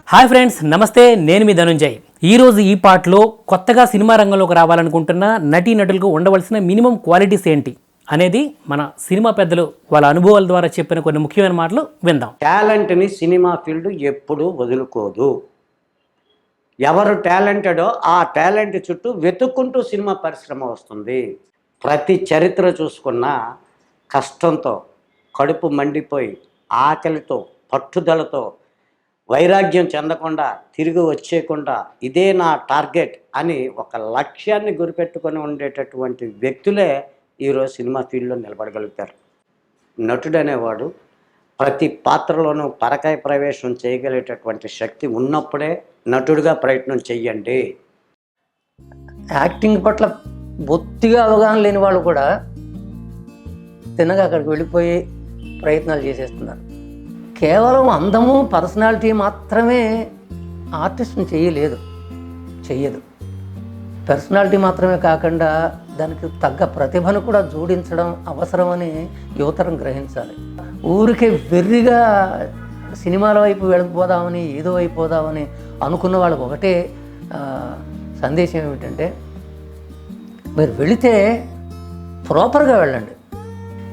Hi friends, నమస్తే. నేను మీ ధనుంజయ్. ఈరోజు ఈ పాటలో కొత్తగా సినిమా రంగంలోకి రావాలనుకుంటున్న నటీనటులకు ఉండవలసిన మినిమం క్వాలిటీస్ ఏంటి అనేది మన సినిమా పెద్దలు వాళ్ళ అనుభవాల ద్వారా చెప్పిన కొన్ని ముఖ్యమైన మాటలు విందాం. టాలెంట్ని సినిమా ఫీల్డ్ ఎప్పుడూ వదులుకోదు. ఎవరు టాలెంటెడో ఆ టాలెంట్ చుట్టూ వెతుక్కుంటూ సినిమా పరిశ్రమ వస్తుంది. ప్రతి చరిత్ర చూసుకున్న కష్టంతో, కడుపు మండిపోయి, ఆకలితో, పట్టుదలతో, వైరాగ్యం చెందకుండా, తిరిగి వచ్చేయకుండా ఇదే నా టార్గెట్ అని ఒక లక్ష్యాన్ని గురిపెట్టుకొని ఉండేటటువంటి వ్యక్తులే ఈరోజు సినిమా ఫీల్డ్లో నిలబడగలుగుతారు. నటుడు అనేవాడు ప్రతి పాత్రలోనూ పరకాయ ప్రవేశం చేయగలిగేటటువంటి శక్తి ఉన్నప్పుడే నటుడిగా ప్రయత్నం చెయ్యండి. యాక్టింగ్ పట్ల బొత్తిగా అవగాహన లేని వాళ్ళు కూడా తిన్నగా అక్కడికి వెళ్ళిపోయి ప్రయత్నాలు చేసేస్తున్నారు. కేవలం అందము, పర్సనాలిటీ మాత్రమే ఆర్టిస్ట్ని చెయ్యదు. పర్సనాలిటీ మాత్రమే కాకుండా దానికి తగ్గ ప్రతిభను కూడా జోడించడం అవసరమని యువతరం గ్రహించాలి. ఊరికే వెర్రిగా సినిమాల వైపు వెళ్ళిపోదామని, ఏదో అయిపోదామని అనుకున్న వాళ్ళకు ఒకటే సందేశం ఏమిటంటే, మీరు వెళితే ప్రాపర్గా వెళ్ళండి.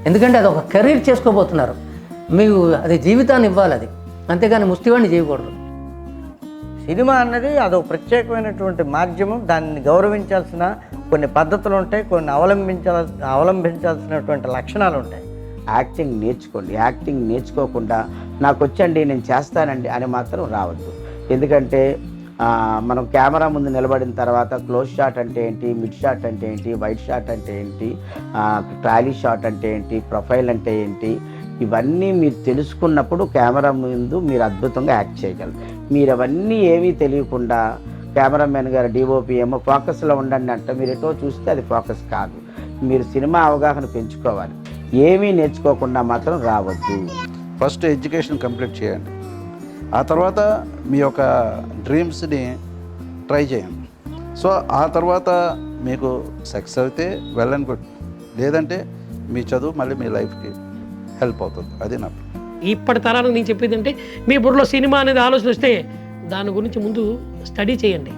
ఎందుకంటే అది ఒక కెరీర్ చేసుకోబోతున్నారు. మీకు అది జీవితాన్ని ఇవ్వాలి, అది అంతేగాని ముష్టివాడిని చేయకూడదు. సినిమా అన్నది అదొక ప్రత్యేకమైనటువంటి మాధ్యమం. దాన్ని గౌరవించాల్సిన కొన్ని పద్ధతులు ఉంటాయి, కొన్ని అవలంబించాల్సినటువంటి లక్షణాలు ఉంటాయి. యాక్టింగ్ నేర్చుకోండి. యాక్టింగ్ నేర్చుకోకుండా నాకు వచ్చండి, నేను చేస్తానండి అని మాత్రం రావద్దు. ఎందుకంటే మనం కెమెరా ముందు నిలబడిన తర్వాత క్లోజ్ షాట్ అంటే ఏంటి, మిడ్ షాట్ అంటే ఏంటి, వైట్ షాట్ అంటే ఏంటి, ట్రాలీ షాట్ అంటే ఏంటి, ప్రొఫైల్ అంటే ఏంటి, ఇవన్నీ మీరు తెలుసుకున్నప్పుడు కెమెరా ముందు మీరు అద్భుతంగా యాక్ట్ చేయగలరు. మీరు అవన్నీ ఏమీ తెలియకుండా కెమెరామెన్ గారు డిఓపి ఏమో ఫోకస్లో ఉండండి అంటే మీరు ఎటో చూస్తే అది ఫోకస్ కాదు. మీరు సినిమా అవగాహన పెంచుకోవాలి. ఏమీ నేర్చుకోకుండా మాత్రం రావద్దు. ఫస్ట్ ఎడ్యుకేషన్ కంప్లీట్ చేయండి. ఆ తర్వాత మీ యొక్క డ్రీమ్స్ని ట్రై చేయండి. సో ఆ తర్వాత మీకు సక్సెస్ అయితే వెల్ అండ్ గుడ్, లేదంటే మీ చదువు మళ్ళీ మీ లైఫ్కి హెల్ప్ అవుతుంది. అది నా ఇప్పటి తరానికి నేను చెప్పేది అంటే, మీ బుర్రలో సినిమా అనేది ఆలోచన వస్తే దాని గురించి ముందు స్టడీ చేయండి,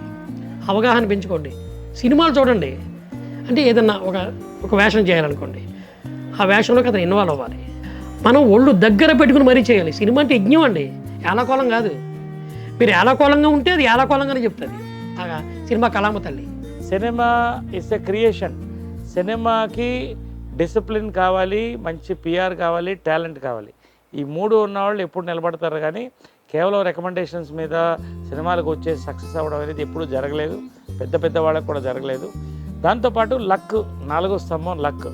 అవగాహన పెంచుకోండి, సినిమాలు చూడండి. అంటే ఏదన్నా ఒక వేషం చేయాలనుకోండి, ఆ వేషంలోకి అతను ఇన్వాల్వ్ అవ్వాలి. మనం ఒళ్ళు దగ్గర పెట్టుకుని మరీ చేయాలి. సినిమా అంటే యజ్ఞం అండి, ఏలాకోలం కాదు. మీరు ఏలాకోలంగా ఉంటే అది ఏలాకోలంగానే చెప్తుంది. సినిమా కళామ తల్లి. Cinema is a creation. సినిమాకి డిసిప్లిన్ కావాలి, మంచి పిఆర్ కావాలి, టాలెంట్ కావాలి. ఈ మూడు ఉన్నవాళ్ళు ఎప్పుడు నిలబడతారు. కానీ కేవలం రికమెండేషన్స్ మీద సినిమాలకు వచ్చే సక్సెస్ అవ్వడం అనేది ఎప్పుడూ జరగలేదు. పెద్ద వాళ్ళకు కూడా జరగలేదు. దాంతోపాటు లక్, 4వ స్తంభం లక్.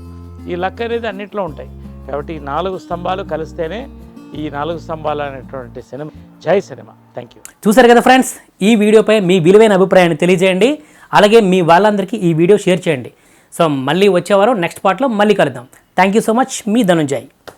ఈ లక్ అనేది అన్నింటిలో ఉంటాయి. కాబట్టి ఈ 4 స్తంభాలు కలిస్తేనే ఈ 4 స్తంభాలు అనేటువంటి సినిమా. జై సినిమా. Thank you. చూసారు కదా ఫ్రెండ్స్, ఈ వీడియోపై మీ విలువైన అభిప్రాయాన్ని తెలియజేయండి. అలాగే మీ వాళ్ళందరికీ ఈ వీడియో షేర్ చేయండి. సో మళ్ళీ వచ్చేవారం నెక్స్ట్ పార్ట్లో మళ్ళీ కలుద్దాం. Thank you so much. మీ ధనుంజయ్.